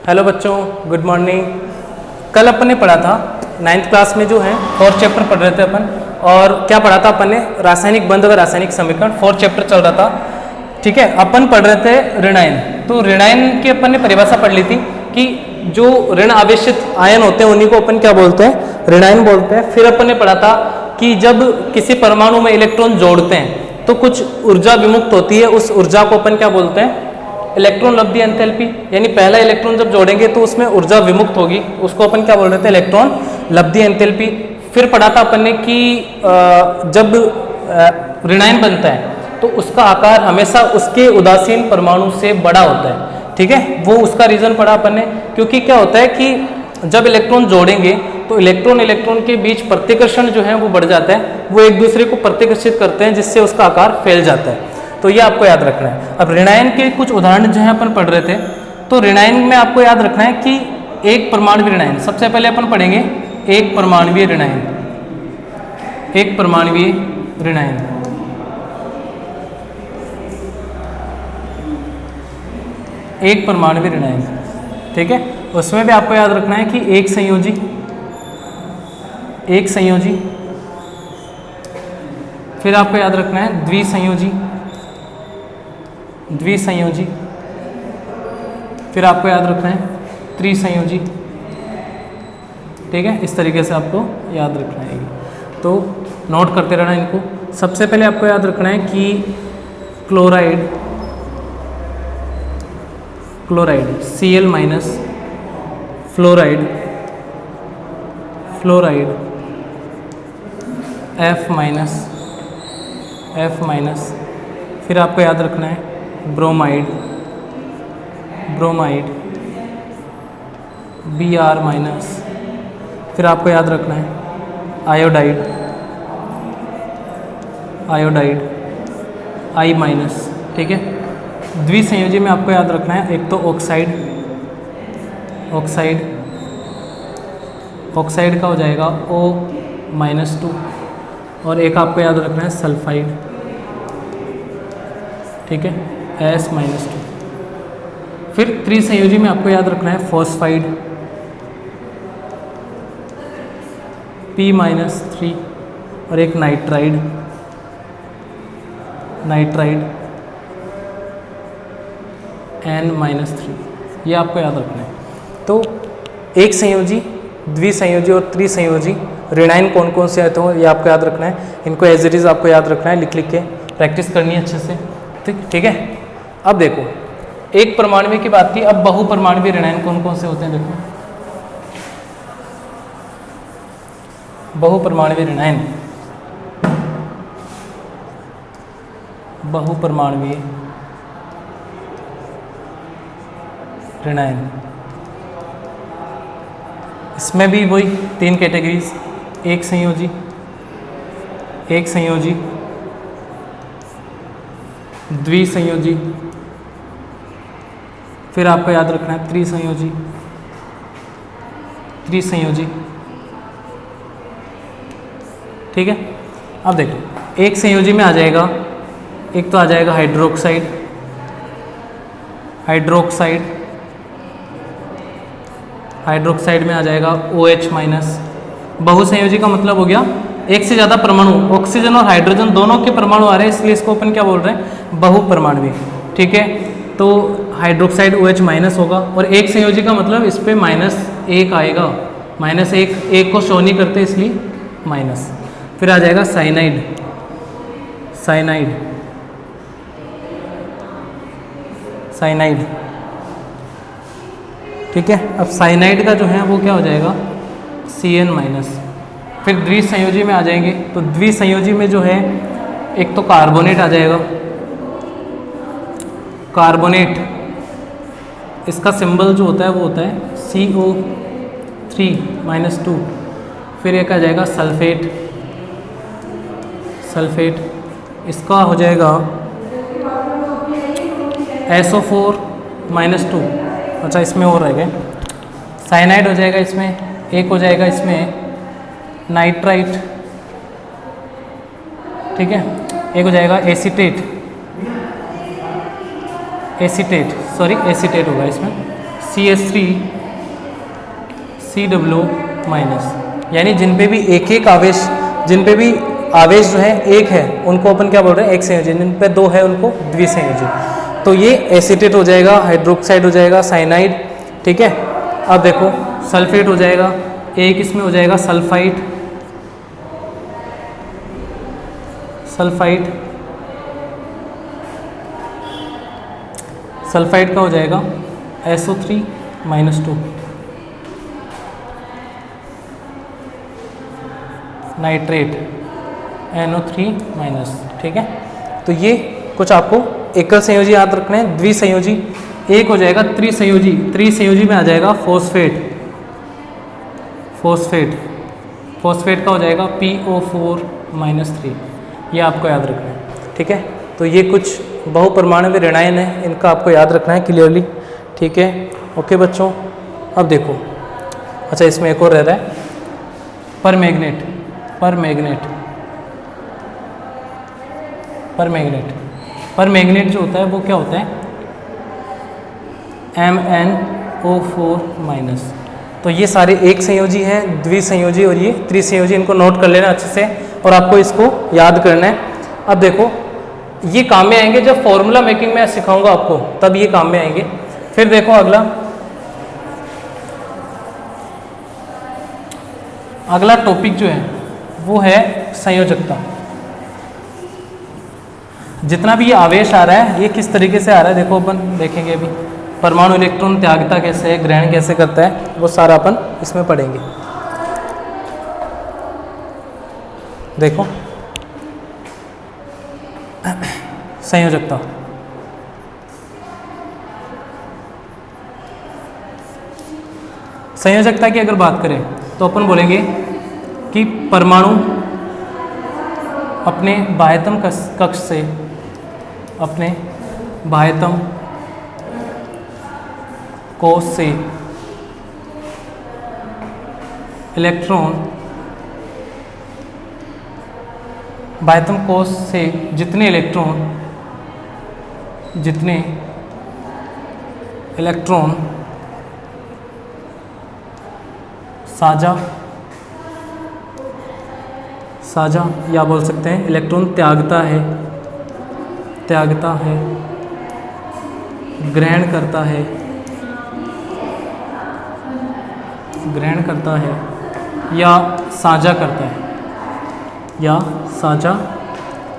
Hello बच्चों, good morning. कल अपन ने पढ़ा था 9th क्लास में जो है 4th चैप्टर पढ़ रहे थे अपन। और क्या पढ़ा था अपन ने? रासायनिक बंध व रासायनिक समीकरण 4th चैप्टर चल रहा था। ठीक है, अपन पढ़ रहे थे ऋणायन। तो ऋणायन की अपन ने परिभाषा पढ़ ली थी कि जो ऋण आवेशित आयन होते हैं उन्हीं को अपन क्या बोलते हैं? ऋणायन बोलते हैं। फिर अपन ने पढ़ा था कि जब किसी परमाणु में इलेक्ट्रॉन जोड़ते हैं तो कुछ ऊर्जा विमुक्त होती है, उस ऊर्जा को अपन क्या बोलते हैं? इलेक्ट्रॉन लब्धि एंथैल्पी। यानी पहला इलेक्ट्रॉन जब जोड़ेंगे तो उसमें ऊर्जा विमुक्त होगी, उसको अपन क्या बोल रहे थे? इलेक्ट्रॉन लब्धि एंथैल्पी। फिर पढ़ा था अपन ने कि जब ऋणायन बनता है तो उसका आकार हमेशा उसके उदासीन परमाणु से बड़ा होता है। ठीक है, वो उसका रीजन पढ़ा अपन ने, क्योंकि क्या होता है कि जब इलेक्ट्रॉन जोड़ेंगे तो इलेक्ट्रॉन इलेक्ट्रॉन के बीच प्रतिकर्षण जो है वो बढ़ जाता है, वो एक दूसरे को प्रतिकर्षित करते हैं जिससे उसका आकार फैल जाता है। तो ये आपको याद रखना है। अब ऋणायन के कुछ उदाहरण जो है अपन पढ़ रहे थे, तो ऋणायन में आपको याद रखना है कि एक परमाणु ऋणायन। सबसे पहले अपन पढ़ेंगे एक परमाणु ऋणायन। एक परमाणु ऋणायन, एक परमाणु ऋणायन। ठीक है, उसमें भी आपको याद रखना है कि एक संयोजी, एक संयोजी। फिर आपको याद रखना है द्विसंयोजी, द्विसंयोजी। फिर आपको याद रखना है त्रिसंयोजी। ठीक है, इस तरीके से आपको याद रखना है। तो नोट करते रहना इनको। सबसे पहले आपको याद रखना है कि chloride, chloride Cl minus, fluoride, fluoride F minus, F minus. फिर आपको याद रखना है ब्रोमाइड, ब्रोमाइड Br माइनस। फिर आपको याद रखना है आयोडाइड, आयोडाइड I माइनस। ठीक है, द्विसंयोजी में आपको याद रखना है एक तो ऑक्साइड, ऑक्साइड, ऑक्साइड का हो जाएगा O-2, और एक आपको याद रखना है सल्फाइड। ठीक है, S-2। फिर त्रिसंयोजी में आपको याद रखना है फॉस्फाइड, P-3, और एक नाइट्राइड, नाइट्राइड N-3। ये आपको याद रखना है। तो एक संयोजी, द्विसंयोजी और त्रिसंयोजी ऋणायन कौन कौन से आते हो ये आपको याद रखना है। इनको एज इट इज आपको याद रखना है, लिख लिख के प्रैक्टिस करनी है अच्छे से। ठीक है, अब देखो एक परमाणु की बात की, अब बहुपरमाणु ऋणायन कौन कौन से होते हैं? देखो बहुपरमाणु ऋणायन, बहुपरमाणु ऋणायन। इसमें भी वही 3 कैटेगरीज, एक संयोजी, एक संयोजी, द्विसंयोजी। फिर आपको याद रखना है त्रिसंयोजी, त्रिसंयोजी। ठीक है, अब देखो एक संयोजी में आ जाएगा, एक तो आ जाएगा हाइड्रोक्साइड, हाइड्रोक्साइड, हाइड्रोक्साइड में आ जाएगा OH माइनस। बहुसंयोजी का मतलब हो गया एक से ज़्यादा परमाणु, ऑक्सीजन और हाइड्रोजन दोनों के परमाणु आ रहे हैं, इसलिए इसको अपन क्या बोल रहे हैं? बहुपरमाणु। ठीक है, तो हाइड्रोक्साइड OH माइनस होगा, और एक संयोजी का मतलब इस पर -1 आएगा, -1, एक को शो नहीं करते इसलिए माइनस। फिर आ जाएगा साइनाइड, साइनाइड, साइनाइड। ठीक है, अब साइनाइड का जो है वो क्या हो जाएगा? Cn-। फिर द्विसंयोजी में आ जाएंगे, तो द्विसंयोजी में जो है एक तो कार्बोनेट आ जाएगा, कार्बोनेट। इसका सिंबल जो होता है वो होता है CO3-2। फिर एक आ जाएगा सल्फेट, सल्फेट। इसका हो जाएगा SO4-2। अच्छा, इसमें और रह गए। साइनाइड हो जाएगा इसमें, एक हो जाएगा इसमें नाइट्राइट। ठीक है, एक हो जाएगा एसीटेट, एसीटेट, सॉरी एसीटेट होगा इसमें, CH3 COO माइनस, यानी जिन पे भी एक आवेश, जिन पे भी आवेश जो है एक है उनको अपन क्या बोल रहे हैं, एक संयोजी, जिन पे दो है उनको द्विसंयोजी। तो ये एसीटेट हो जाएगा, हाइड्रोक्साइड हो जाएगा, साइनाइड, ठीक है। अब देखो सल्फेट हो जाएगा, एक इसमें हो जाएगा सल्फाइड, सल्फाइड, सल्फाइड का हो जाएगा SO3 -2, नाइट्रेट NO3 माइनस, ठीक है। तो ये कुछ आपको एकल संयोजी याद रखना है। द्विसंयोजी एक हो जाएगा त्रिसंयोजी, त्रिसंयोजी में आ जाएगा फॉस्फेट, फॉस्फेट, फॉस्फेट का हो जाएगा PO4 -3, ये आपको याद रखना है, ठीक है। तो ये कुछ बहुपरमाणु ऋणायन है, इनका आपको याद रखना है क्लियरली, ठीक है। ओके बच्चों, अब देखो, अच्छा इसमें एक और रह रहा है परमैंगनेट, परमैंगनेट, परमैंगनेट, परमैंगनेट जो होता है वो क्या होता है, MnO4-। तो ये सारे एक संयोजी हैं, द्विसंयोजी और ये त्रिसंयोजी, इनको नोट कर लेना अच्छे से और आपको इसको याद करना है। अब देखो ये काम में आएंगे जब फॉर्मूला मेकिंग में सिखाऊंगा आपको, तब ये काम में आएंगे। फिर देखो अगला टॉपिक जो है वो है संयोजकता। जितना भी ये आवेश आ रहा है ये किस तरीके से आ रहा है देखो, अपन देखेंगे अभी। परमाणु इलेक्ट्रॉन त्यागता कैसे है, ग्रहण कैसे करता है, वो सारा अपन इसमें पढ़ेंगे। देखो संयोजकता, संयोजकता की अगर बात करें तो अपन बोलेंगे कि परमाणु अपने बाह्यतम कक्ष से, अपने बाह्यतम कोश से इलेक्ट्रॉन, बाह्यतम कोश से जितने इलेक्ट्रॉन साझा या बोल सकते हैं इलेक्ट्रॉन त्यागता है, ग्रहण करता है या साझा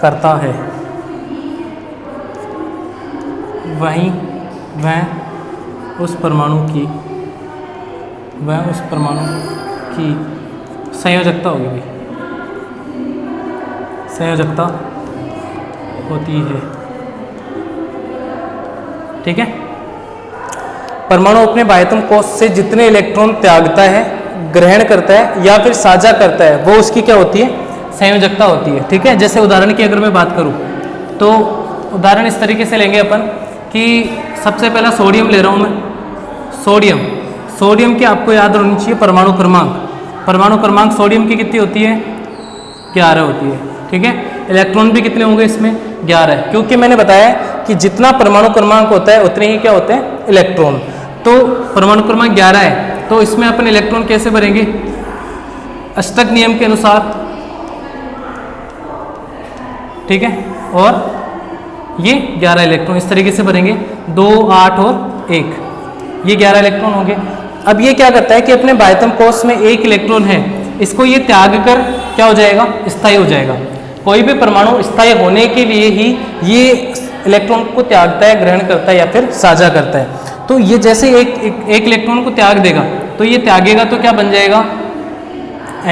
करता है, वहीं वह उस परमाणु की संयोजकता होगी भाई, संयोजकता होती है, ठीक है। परमाणु अपने बाह्यतम कोश से जितने इलेक्ट्रॉन त्यागता है, ग्रहण करता है या फिर साझा करता है, वो उसकी क्या होती है, संयोजकता होती है, ठीक है। जैसे उदाहरण की अगर मैं बात करूं तो उदाहरण इस तरीके से लेंगे अपन कि सबसे पहला सोडियम ले रहा हूं मैं, सोडियम की आपको याद होनी चाहिए परमाणु क्रमांक सोडियम की कितनी होती है, 11 होती है, ठीक है। इलेक्ट्रॉन भी कितने होंगे इसमें, 11, क्योंकि मैंने बताया कि जितना परमाणु क्रमांक होता है उतने ही क्या होते हैं, इलेक्ट्रॉन। तो परमाणु क्रमांक 11 है, तो इसमें अपन इलेक्ट्रॉन कैसे भरेंगे, अष्टक नियम के अनुसार, ठीक है। और ये 11 इलेक्ट्रॉन इस तरीके से भरेंगे, 2, 8 और 1, ये 11 इलेक्ट्रॉन होंगे। अब ये क्या करता है कि अपने बाह्यतम कोश में एक इलेक्ट्रॉन है, इसको ये त्याग कर क्या हो जाएगा, स्थायी हो जाएगा। कोई भी परमाणु स्थायी होने के लिए ही ये इलेक्ट्रॉन को त्यागता है, ग्रहण करता है या फिर साझा करता है। तो ये जैसे एक इलेक्ट्रॉन को त्याग देगा तो ये त्यागेगा तो क्या बन जाएगा, Na,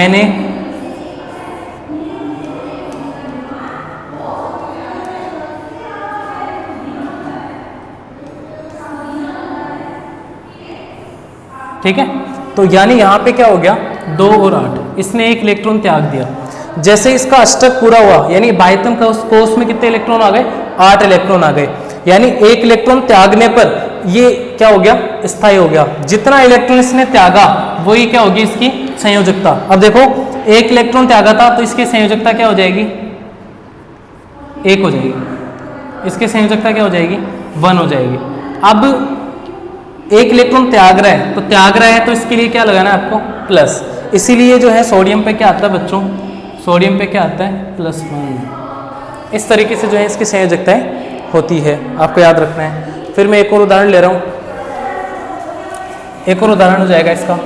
ठीक है। तो यानी यहाँ पे क्या हो गया, 2 और 8, इसने एक इलेक्ट्रॉन त्याग दिया। जैसे इसका अष्टक पूरा हुआ, यानी बाह्यतम कोश में कितने इलेक्ट्रॉन आ गए, 8 इलेक्ट्रॉन आ गए, यानी एक इलेक्ट्रॉन त्यागने पर ये क्या हो गया, स्थायी हो गया। जितना इलेक्ट्रॉन इसने त्यागा वही क्या होगी, इसकी संयोजकता। अब देखो एक इलेक्ट्रॉन त्यागा था तो इसकी संयोजकता क्या हो जाएगी, 1 हो जाएगी, इसकी संयोजकता क्या हो जाएगी, 1 हो जाएगी। अब एक इलेक्ट्रॉन त्याग रहा है, तो त्याग रहा है तो इसके लिए क्या लगाना है आपको, प्लस। इसीलिए जो है सोडियम पे क्या आता है बच्चों, सोडियम पे क्या आता है, +1। इस तरीके से जो है इसकी संयोजकताएं होती है, आपको याद रखना है। फिर मैं एक और उदाहरण ले रहा हूँ, एक और उदाहरण हो जाएगा इसका।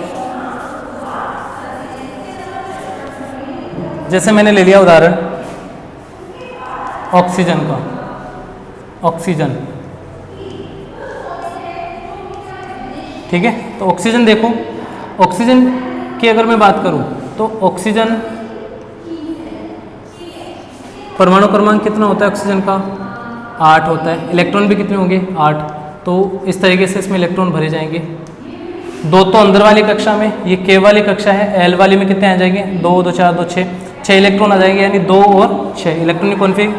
जैसे मैंने ले लिया उदाहरण ऑक्सीजन का, ऑक्सीजन, ठीक है। तो ऑक्सीजन देखो, ऑक्सीजन की अगर मैं बात करूं तो ऑक्सीजन परमाणु क्रमांक कितना होता है ऑक्सीजन का, 8 होता है। इलेक्ट्रॉन भी कितने होंगे, 8। तो इस तरीके से इसमें इलेक्ट्रॉन भरे जाएंगे। 2 तो अंदर वाली कक्षा में, ये के वाली कक्षा है, एल वाली में कितने आ जाएंगे, 2 2 4 2 6 इलेक्ट्रॉन आ जाएंगे, यानी 2 और 6 इलेक्ट्रॉनिक कॉन्फिग।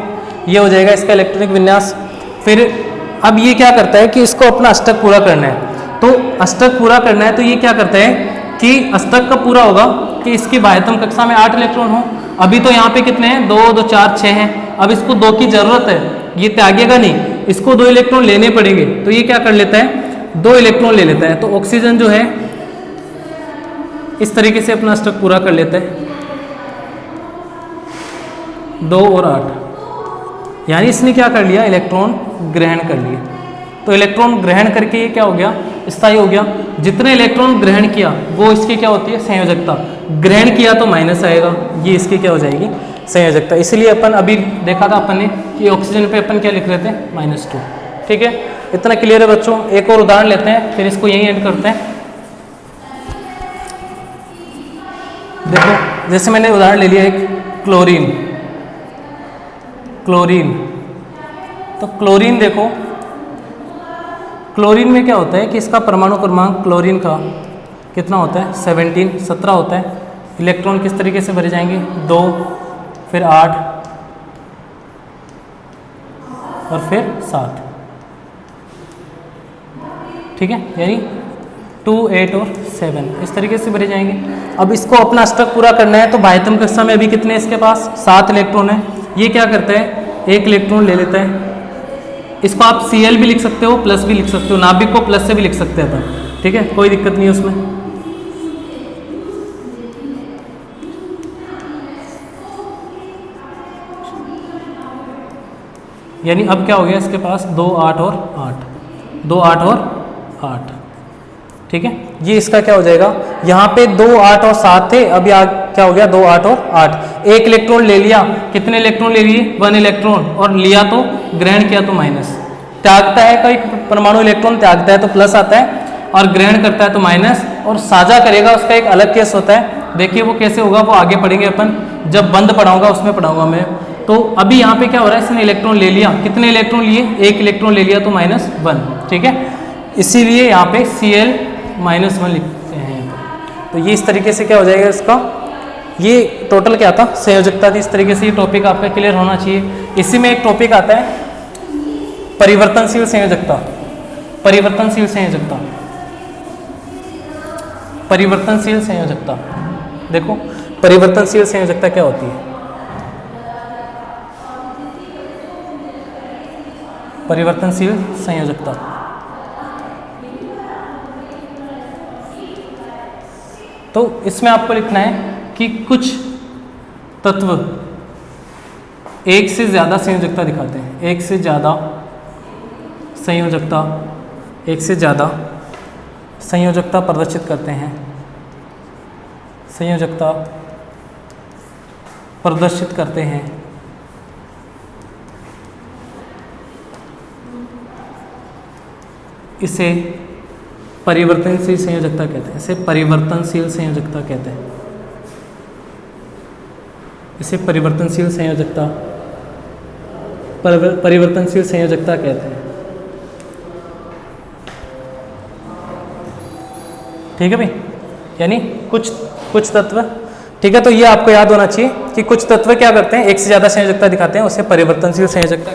ये हो जाएगा इसका इलेक्ट्रॉनिक विन्यास। फिर अब ये क्या करता है कि इसको अपना अष्टक पूरा करना है, तो अष्टक पूरा करना है तो ये क्या करता है कि अष्टक कब पूरा होगा कि इसकी बाह्यतम कक्षा में 8 इलेक्ट्रॉन हो। अभी तो यहाँ पे कितने हैं, 2 2 4 6 हैं। अब इसको 2 की जरूरत है, ये त्यागेगा नहीं, इसको 2 इलेक्ट्रॉन लेने पड़ेंगे। तो ये क्या कर लेता है, 2 इलेक्ट्रॉन ले लेता है। तो ऑक्सीजन जो है इस तरीके से अपना अष्टक पूरा कर लेता है, 2 और 8, यानी इसने क्या कर लिया, इलेक्ट्रॉन ग्रहण कर लिए। तो इलेक्ट्रॉन ग्रहण करके ये क्या हो गया, स्थायी हो गया। जितने इलेक्ट्रॉन ग्रहण किया वो इसकी क्या होती है, संयोजकता। ग्रहण किया तो माइनस आएगा, ये इसकी क्या हो जाएगी, संयोजकता। इसलिए अपन अभी देखा था अपन ने कि ऑक्सीजन पे अपन क्या लिख रहे थे, -2। ठीक है, इतना क्लियर है बच्चों। एक और उदाहरण लेते हैं, फिर इसको यहीं एंड करते हैं। देखो, जैसे मैंने उदाहरण ले लिया एक क्लोरीन, क्लोरीन। तो क्लोरीन देखो, क्लोरीन में क्या होता है कि इसका परमाणु क्रमांक क्लोरीन का कितना होता है, 17 होता है। इलेक्ट्रॉन किस तरीके से भरे जाएंगे, 2 फिर 8 और फिर 7, ठीक है, यानी 2 8 और 7 इस तरीके से भरे जाएंगे। अब इसको अपना अष्टक पूरा करना है, तो बाह्यतम कक्षा में अभी कितने इसके पास, 7 इलेक्ट्रॉन है। ये क्या करता है, 1 इलेक्ट्रॉन ले लेता है। इसको आप Cl भी लिख सकते हो, प्लस भी लिख सकते हो, नाभिक को प्लस से भी लिख सकते हैं अपन, ठीक है, कोई दिक्कत नहीं है उसमें। यानी अब क्या हो गया इसके पास, 2 8 और 8, 2 8 और 8, ठीक है। ये इसका क्या हो जाएगा, यहाँ पे 2 8 और 7 थे, अब यहाँ क्या हो गया, 2 8 और 8। 1 इलेक्ट्रॉन ले लिया, कितने इलेक्ट्रॉन ले लिए, 1 इलेक्ट्रॉन, और लिया तो ग्रहण किया तो माइनस। त्यागता है कोई परमाणु इलेक्ट्रॉन, त्यागता है तो प्लस आता है, और ग्रहण करता है तो माइनस, और साझा करेगा उसका एक अलग केस होता है। देखिए वो कैसे होगा, वो आगे पढ़ेंगे अपन, जब बंद पढ़ाऊंगा उसमें पढ़ाऊंगा मैं। तो अभी यहाँ पे क्या हो रहा है, इसने इलेक्ट्रॉन ले लिया, कितने इलेक्ट्रॉन लिए, 1 इलेक्ट्रॉन ले लिया तो -1, ठीक है। इसीलिए यहाँ पे Cl -1 लिखते हैं। तो ये इस तरीके से क्या हो जाएगा इसका, ये टोटल क्या था, संयोजकता थी। इस तरीके से ये टॉपिक आपका क्लियर होना चाहिए। इसी में एक टॉपिक आता है परिवर्तनशील संयोजकता, परिवर्तनशील संयोजकता, परिवर्तनशील संयोजकता। देखो परिवर्तनशील संयोजकता क्या होती है, परिवर्तनशील संयोजकता तो इसमें आपको लिखना है कि कुछ तत्व एक से ज़्यादा संयोजकता दिखाते हैं, एक से ज़्यादा संयोजकता, एक से ज़्यादा संयोजकता प्रदर्शित करते हैं, संयोजकता प्रदर्शित करते हैं। इसे परिवर्तनशील संयोजकता कहते हैं, इसे परिवर्तनशील संयोजकता कहते हैं, इसे परिवर्तनशील संयोजकता, परिवर्तनशील संयोजकता कहते हैं, ठीक है भाई। यानी कुछ तत्व, ठीक है। तो ये आपको याद होना चाहिए कि कुछ तत्व क्या करते हैं, एक से ज़्यादा संयोजकता दिखाते हैं, उसे परिवर्तनशील संयोजकता